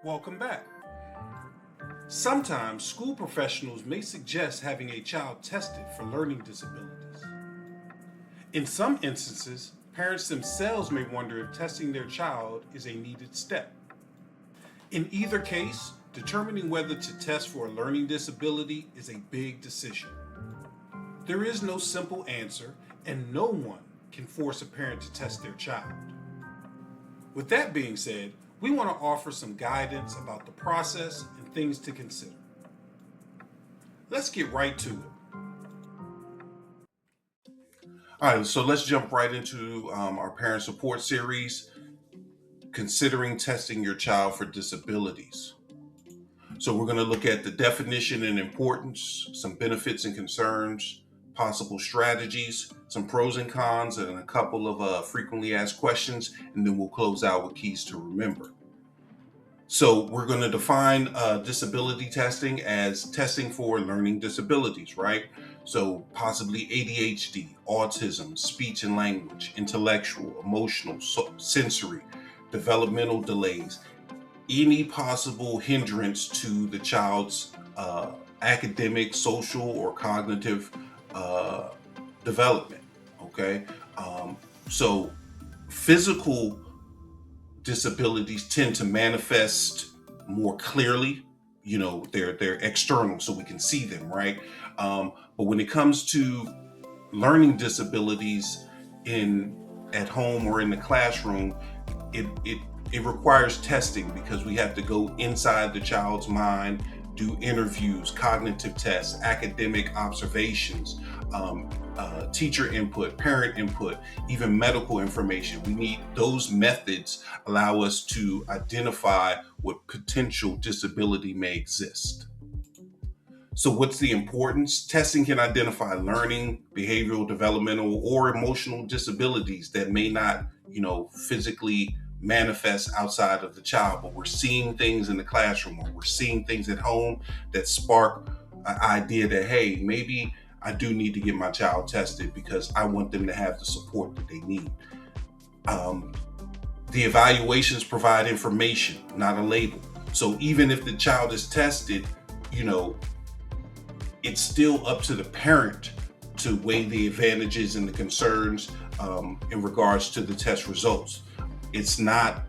Welcome back. Sometimes school professionals may suggest having a child tested for learning disabilities. In some instances, parents themselves may wonder if testing their child is a needed step. In either case, determining whether to test for a learning disability is a big decision. There is no simple answer, and no one can force a parent to test their child. With that being said, we want to offer some guidance about the process and things to consider. Let's get right to it. All right, so let's jump right into our parent support series, considering testing your child for disabilities. So we're going to look at the definition and importance, some benefits and concerns, possible strategies, some pros and cons, and a couple of frequently asked questions, and then we'll close out with keys to remember. So we're going to define disability testing as testing for learning disabilities, right? So possibly ADHD, autism, speech and language, intellectual, emotional, sensory, developmental delays, any possible hindrance to the child's academic, social, or cognitive development. Okay, so physical disabilities tend to manifest more clearly. You know, they're external, so we can see them, right? But when it comes to learning disabilities at home or in the classroom, it requires testing because we have to go inside the child's mind, do interviews, cognitive tests, academic observations, teacher input, parent input, even medical information. We need those methods allow us to identify what potential disability may exist. So what's the importance? Testing can identify learning, behavioral, developmental, or emotional disabilities that may not, physically manifest outside of the child, but we're seeing things in the classroom or we're seeing things at home that spark an idea that, hey, maybe I do need to get my child tested because I want them to have the support that they need. The evaluations provide information, not a label. So even if the child is tested, it's still up to the parent to weigh the advantages and the concerns in regards to the test results. It's not,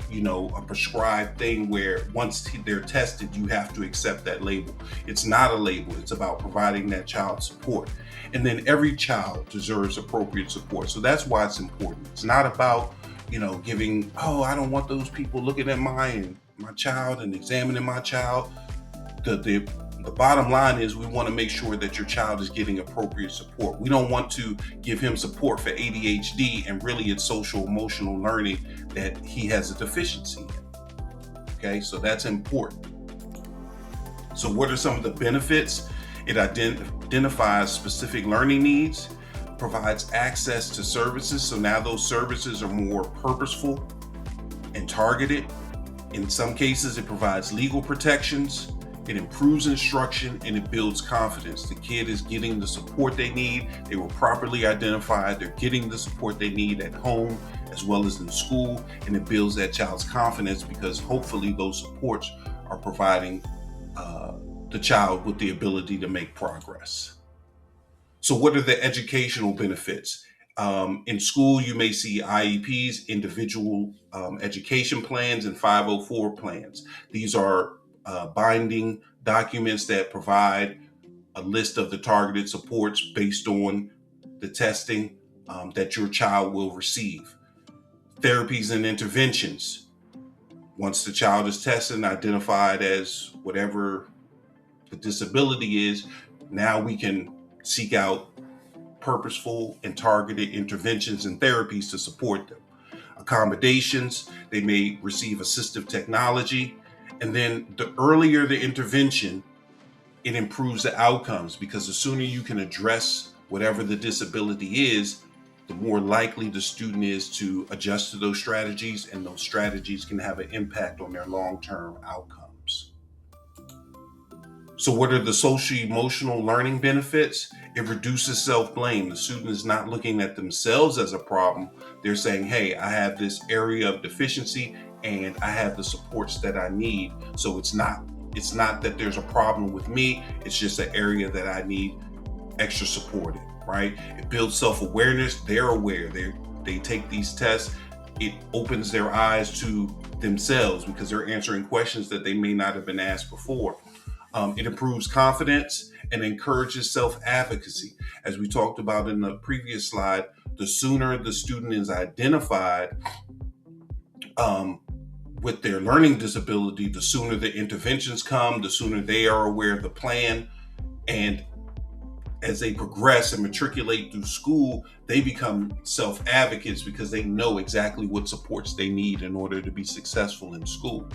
a prescribed thing where once they're tested, you have to accept that label. It's not a label. It's about providing that child support. And then every child deserves appropriate support. So that's why it's important. It's not about, giving, I don't want those people looking at my child and examining my child. The bottom line is we want to make sure that your child is getting appropriate support. We don't want to give him support for ADHD and really it's social emotional learning that he has a deficiency in. Okay, so that's important. So what are some of the benefits? It identifies specific learning needs, provides access to services. So now those services are more purposeful and targeted. In some cases, it provides legal protections. It improves instruction and it builds confidence. The kid is getting the support they need. They were properly identified. They're getting the support they need at home as well as in school. And it builds that child's confidence because hopefully those supports are providing the child with the ability to make progress. So what are the educational benefits? In school, you may see IEPs, individual education plans, and 504 plans. These are binding documents that provide a list of the targeted supports based on the testing that your child will receive. Therapies and interventions. Once the child is tested and identified as whatever the disability is, now we can seek out purposeful and targeted interventions and therapies to support them. Accommodations, they may receive assistive technology. And then the earlier the intervention, it improves the outcomes because the sooner you can address whatever the disability is, the more likely the student is to adjust to those strategies, and those strategies can have an impact on their long-term outcomes. So what are the social-emotional learning benefits? It reduces self-blame. The student is not looking at themselves as a problem. They're saying, hey, I have this area of deficiency and I have the supports that I need. So it's not that there's a problem with me, it's just an area that I need extra support in, right? It builds self-awareness. They're aware. They take these tests. It opens their eyes to themselves because they're answering questions that they may not have been asked before. It improves confidence and encourages self-advocacy. As we talked about in the previous slide, the sooner the student is identified with their learning disability, the sooner the interventions come, the sooner they are aware of the plan. And as they progress and matriculate through school, they become self-advocates because they know exactly what supports they need in order to be successful in school.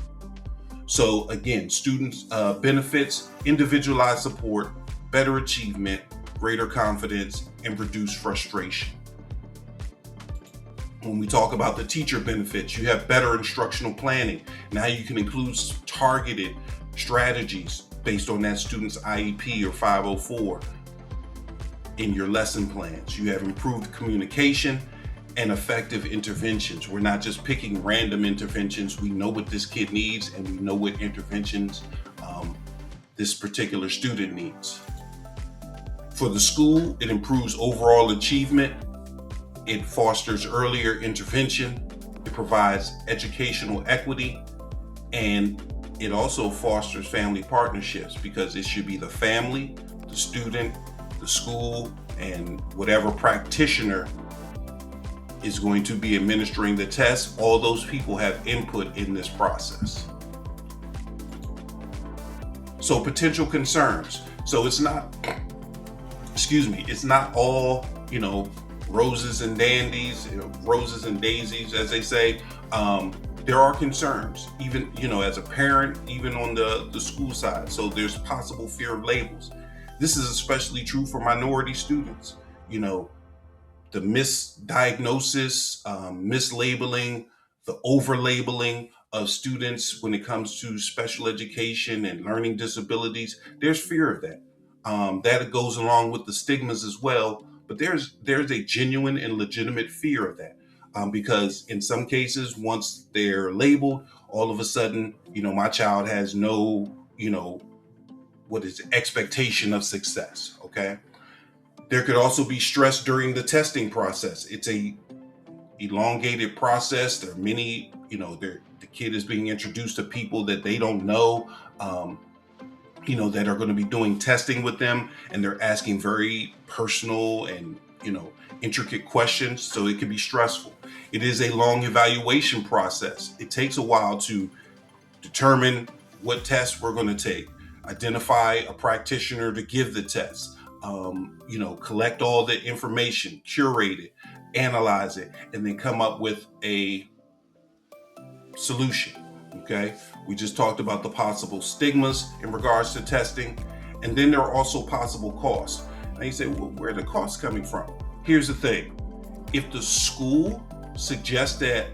So again, students benefits, individualized support, better achievement, greater confidence, and reduced frustration. When we talk about the teacher benefits, you have better instructional planning. Now you can include targeted strategies based on that student's IEP or 504 in your lesson plans. You have improved communication and effective interventions. We're not just picking random interventions. We know what this kid needs and we know what interventions this particular student needs. For the school, it improves overall achievement. It fosters earlier intervention. It provides educational equity, and it also fosters family partnerships because it should be the family, the student, the school, and whatever practitioner is going to be administering the test. All those people have input in this process. So potential concerns. So it's not all, roses and dandies, roses and daisies, as they say. There are concerns, even, as a parent, even on the school side. So there's possible fear of labels. This is especially true for minority students. The misdiagnosis, mislabeling, the overlabeling of students when it comes to special education and learning disabilities. There's fear of that. That goes along with the stigmas as well. But there's a genuine and legitimate fear of that. Because in some cases, once they're labeled, all of a sudden, my child has no, expectation of success. Okay. There could also be stress during the testing process. It's a elongated process. There are many, the kid is being introduced to people that they don't know, that are going to be doing testing with them, and they're asking very personal and, intricate questions. So it can be stressful. It is a long evaluation process. It takes a while to determine what tests we're going to take, identify a practitioner to give the test, collect all the information, curate it, analyze it, and then come up with a solution. Okay. We just talked about the possible stigmas in regards to testing. And then there are also possible costs. Now you say, well, where are the costs coming from? Here's the thing. If the school suggests that,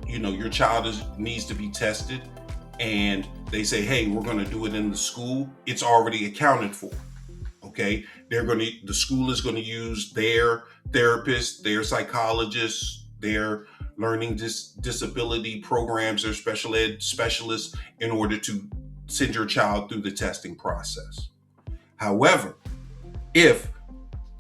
your child needs to be tested, and they say, hey, we're going to do it in the school, it's already accounted for. Okay. The school is going to use their therapists, their psychologists, their learning disability programs, their special ed specialists in order to send your child through the testing process. However, if,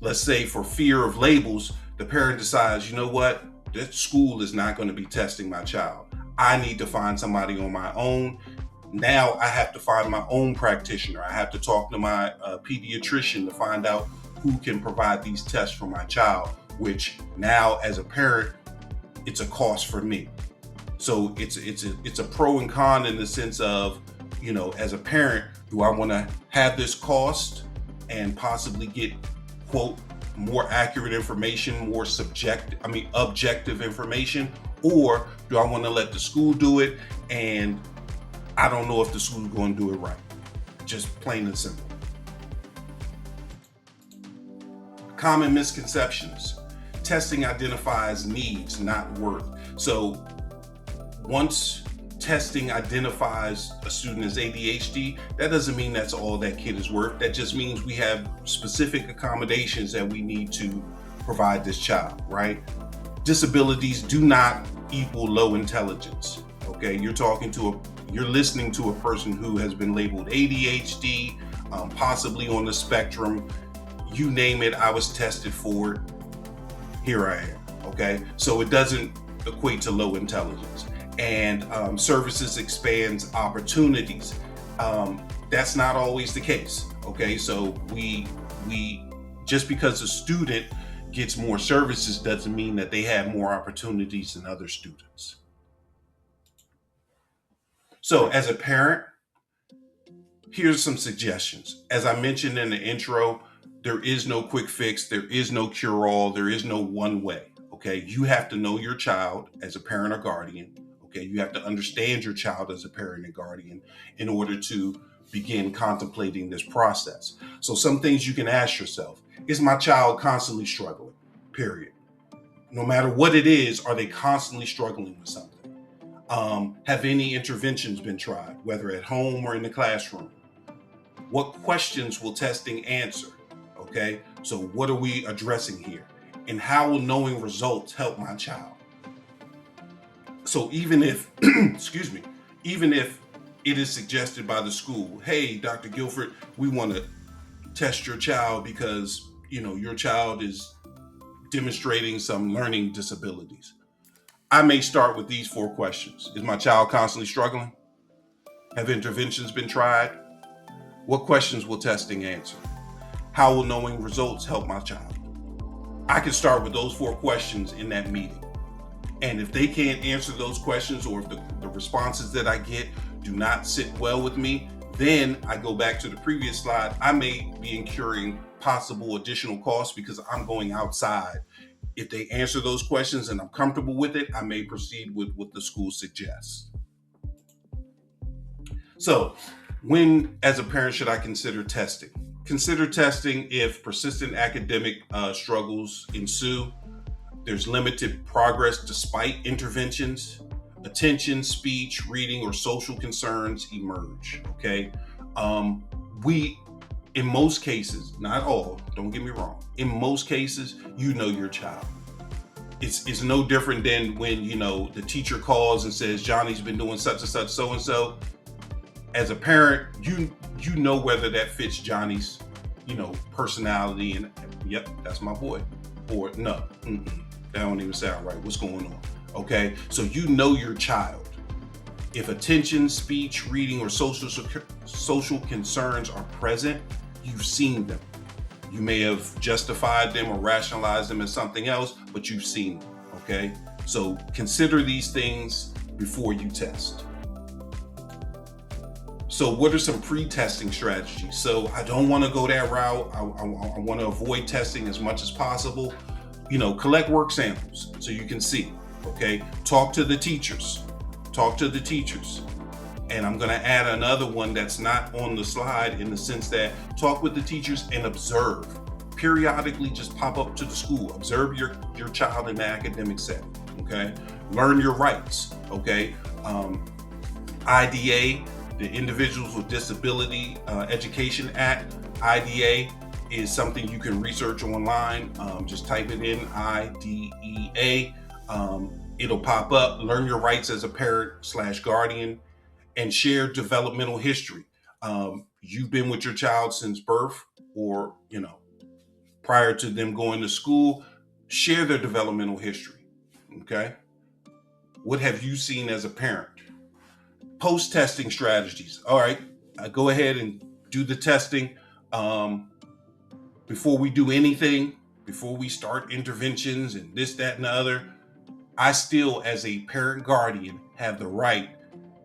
let's say for fear of labels, the parent decides, you know what, that school is not going to be testing my child. I need to find somebody on my own. Now I have to find my own practitioner. I have to talk to my pediatrician to find out who can provide these tests for my child, which now as a parent, it's a cost for me. So it's a pro and con in the sense of, as a parent, do I want to have this cost and possibly get, quote, more accurate information, more objective information, or do I want to let the school do it and I don't know if the school's going to do it right? Just plain and simple. Common misconceptions. Testing identifies needs, not worth. So once testing identifies a student as ADHD, that doesn't mean that's all that kid is worth. That just means we have specific accommodations that we need to provide this child, right? Disabilities do not equal low intelligence. Okay, you're listening to a person who has been labeled ADHD, possibly on the spectrum. You name it, I was tested for it. Here I am. Okay, so it doesn't equate to low intelligence. And services expands opportunities. That's not always the case. Okay, so we just because a student gets more services doesn't mean that they have more opportunities than other students. So as a parent, here's some suggestions. As I mentioned in the intro, there is no quick fix, there is no cure all, there is no one way. Okay, you have to know your child as a parent or guardian. Okay, you have to understand your child as a parent and guardian in order to begin contemplating this process. So, some things you can ask yourself: is my child constantly struggling? Period. No matter what it is, are they constantly struggling with something? Have any interventions been tried, whether at home or in the classroom? What questions will testing answer? Okay, so what are we addressing here? And how will knowing results help my child? So even if, excuse me, even if it is suggested by the school, hey, Dr. Guilford, we want to test your child because, your child is demonstrating some learning disabilities. I may start with these 4 questions. Is my child constantly struggling? Have interventions been tried? What questions will testing answer? How will knowing results help my child? I can start with those 4 questions in that meeting. And if they can't answer those questions, or if the responses that I get do not sit well with me, then I go back to the previous slide. I may be incurring possible additional costs because I'm going outside. If they answer those questions and I'm comfortable with it, I may proceed with what the school suggests. So, when, as a parent, should I consider testing? Consider testing if persistent academic struggles ensue, there's limited progress despite interventions, attention, speech, reading, or social concerns emerge. Okay, in most cases, not all, don't get me wrong, in most cases, your child. It's no different than when, the teacher calls and says, Johnny's been doing such and such, so and so. As a parent, you know whether that fits Johnny's, personality, and yep, that's my boy. Or no, that don't even sound right. What's going on? Okay, so your child. If attention, speech, reading, or social concerns are present, you've seen them. You may have justified them or rationalized them as something else, but you've seen them. Okay, so consider these things before you test. So what are some pre-testing strategies? So I don't want to go that route. I want to avoid testing as much as possible. Collect work samples so you can see. Okay, talk to the teachers. And I'm going to add another one that's not on the slide, in the sense that talk with the teachers and observe. Periodically, just pop up to the school. Observe your child in the academic setting. Okay, learn your rights. Okay, IDA. The Individuals with Disability Education Act, IDA, is something you can research online. Just type it in, IDEA. It'll pop up. Learn your rights as a parent/guardian, and share developmental history. You've been with your child since birth, or prior to them going to school. Share their developmental history. Okay, what have you seen as a parent? Post-testing strategies. All right, go ahead and do the testing. Before we do anything, before we start interventions and this, that, and the other, I still, as a parent guardian, have the right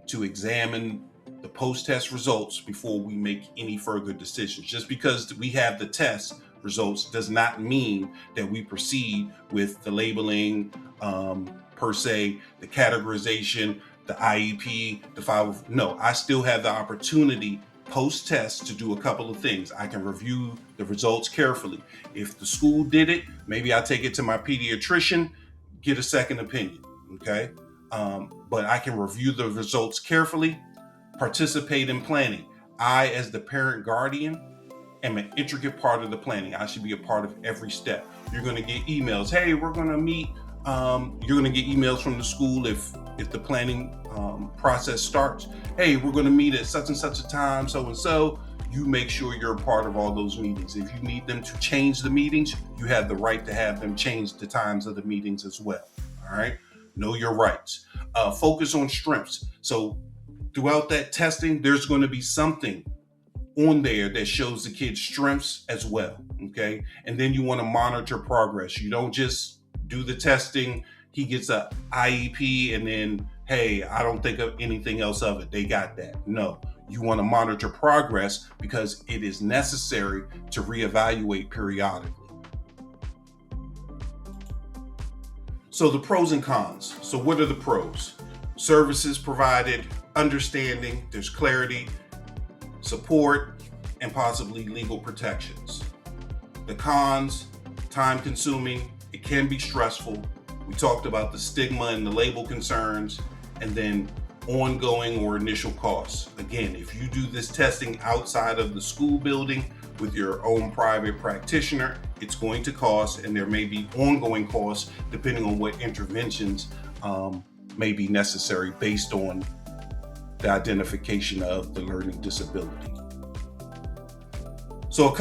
to examine the post-test results before we make any further decisions. Just because we have the test results does not mean that we proceed with the labeling, per se, the categorization, the IEP, the file. No, I still have the opportunity post-test to do a couple of things. I can review the results carefully. If the school did it, maybe I take it to my pediatrician, get a second opinion. Okay, but I can review the results carefully, participate in planning. I, as the parent guardian, am an intricate part of the planning. I should be a part of every step. You're going to get emails. Hey, we're going to meet You're going to get emails from the school if the planning process starts. Hey, we're going to meet at such and such a time, so and so. You make sure you're a part of all those meetings. If you need them to change the meetings, you have the right to have them change the times of the meetings as well. All right. Know your rights. Focus on strengths. So throughout that testing, there's going to be something on there that shows the kid's strengths as well. Okay. And then you want to monitor progress. You don't just do the testing. He gets a IEP and then, hey, I don't think of anything else of it. They got that. No. You want to monitor progress because it is necessary to reevaluate periodically. So the pros and cons. So what are the pros? Services provided, understanding, there's clarity, support, and possibly legal protections. The cons, time consuming, it can be stressful. We talked about the stigma and the label concerns, and then ongoing or initial costs. Again, if you do this testing outside of the school building with your own private practitioner, it's going to cost, and there may be ongoing costs depending on what interventions may be necessary based on the identification of the learning disability. So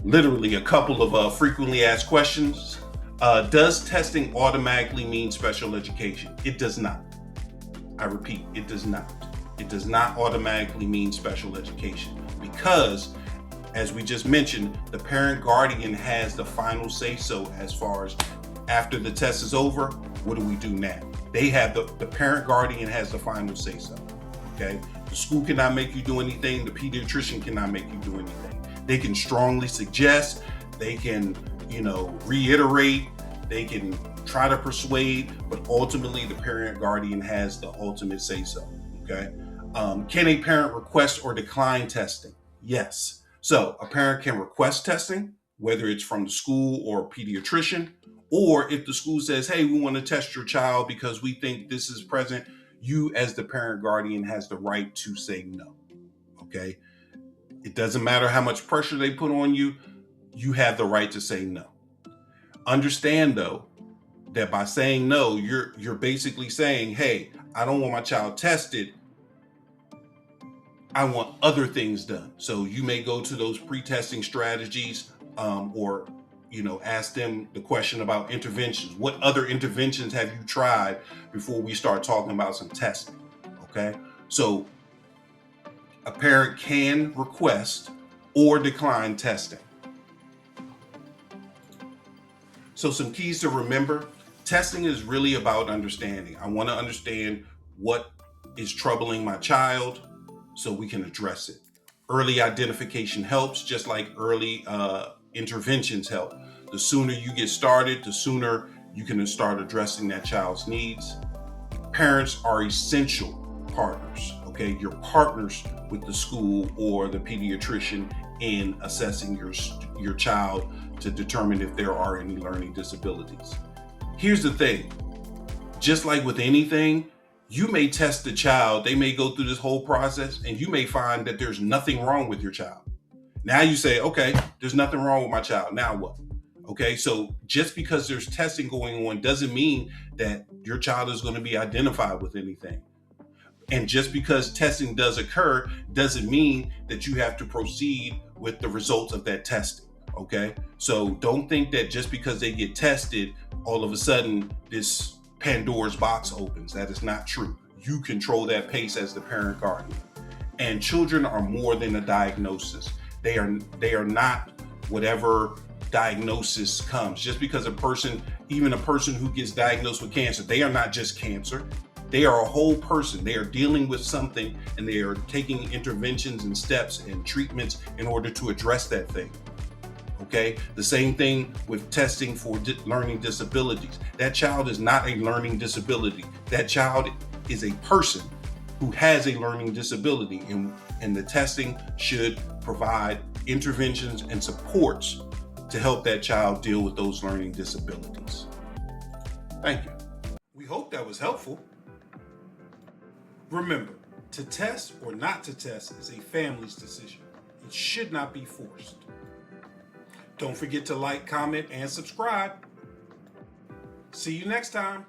literally a couple of frequently asked questions. Does testing automatically mean special education? It does not. I repeat, it does not. It does not automatically mean special education because, as we just mentioned, the parent guardian has the final say so as far as after the test is over, what do we do now? They have the parent guardian has the final say so. Okay? The school cannot make you do anything. The pediatrician cannot make you do anything. They can strongly suggest, they can, reiterate, they can try to persuade, but ultimately the parent guardian has the ultimate say so. Okay. Can a parent request or decline testing? Yes. So a parent can request testing, whether it's from the school or a pediatrician, or if the school says, hey, we want to test your child because we think this is present, you as the parent guardian has the right to say no. Okay. It doesn't matter how much pressure they put on you, you have the right to say no. Understand though, that by saying no, you're basically saying, hey, I don't want my child tested. I want other things done. So you may go to those pre-testing strategies or ask them the question about interventions. What other interventions have you tried before we start talking about some testing? Okay. So a parent can request or decline testing. So some keys to remember. Testing is really about understanding. I want to understand what is troubling my child so we can address it. Early identification helps, just like early interventions help. The sooner you get started, the sooner you can start addressing that child's needs. Parents are essential partners, okay? You're partners with the school or the pediatrician in assessing your child to determine if there are any learning disabilities. Here's the thing, just like with anything, you may test the child, they may go through this whole process, and you may find that there's nothing wrong with your child. Now you say, okay, there's nothing wrong with my child. Now what? Okay, so just because there's testing going on doesn't mean that your child is going to be identified with anything. And just because testing does occur doesn't mean that you have to proceed with the results of that testing. Okay, so don't think that just because they get tested, all of a sudden this Pandora's box opens. That is not true. You control that pace as the parent guardian. And children are more than a diagnosis. They are not whatever diagnosis comes. Just because even a person who gets diagnosed with cancer, they are not just cancer. They are a whole person. They are dealing with something, and they are taking interventions and steps and treatments in order to address that thing. Okay, the same thing with testing for learning disabilities. That child is not a learning disability. That child is a person who has a learning disability, and the testing should provide interventions and supports to help that child deal with those learning disabilities. Thank you. We hope that was helpful. Remember, to test or not to test is a family's decision. It should not be forced. Don't forget to like, comment, and subscribe. See you next time.